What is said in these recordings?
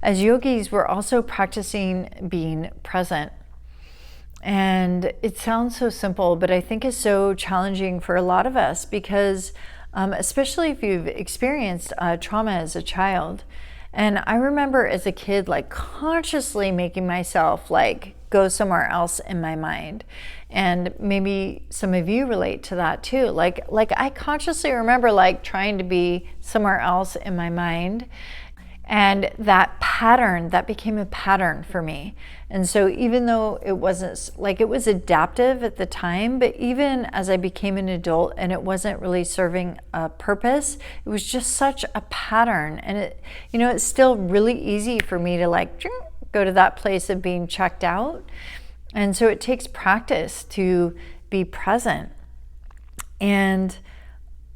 as yogis, we're also practicing being present. And it sounds so simple, but I think it's so challenging for a lot of us because especially if you've experienced trauma as a child. And I remember as a kid, like consciously making myself like go somewhere else in my mind. And maybe some of you relate to that too. Like I consciously remember like trying to be somewhere else in my mind. And that pattern, that became a pattern for me. And so even though it wasn't like it was adaptive at the time, but even as I became an adult and it wasn't really serving a purpose, it was just such a pattern. And it, you know, it's still really easy for me to like go to that place of being checked out. And so it takes practice to be present. And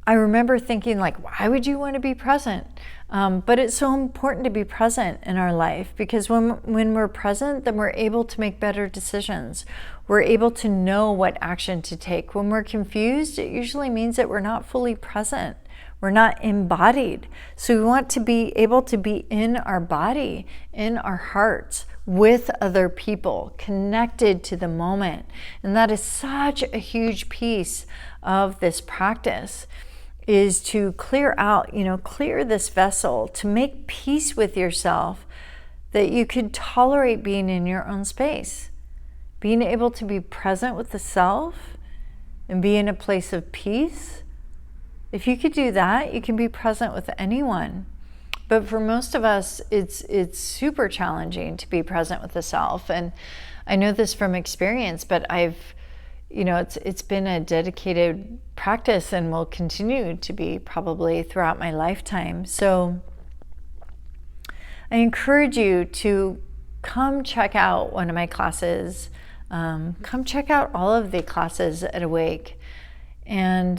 I remember thinking like, why would you want to be present? But it's so important to be present in our life because when we're present, then we're able to make better decisions. We're able to know what action to take. When we're confused, it usually means that we're not fully present. We're not embodied. So we want to be able to be in our body, in our hearts, with other people, connected to the moment. And that is such a huge piece of this practice, is to clear out, clear this vessel, to make peace with yourself, that you could tolerate being in your own space. Being able to be present with the self and be in a place of peace. If you could do that, you can be present with anyone. But for most of us, it's super challenging to be present with the self. And I know this from experience, but it's been a dedicated practice and will continue to be probably throughout my lifetime. So I encourage you to come check out one of my classes. Come check out all of the classes at Awake. And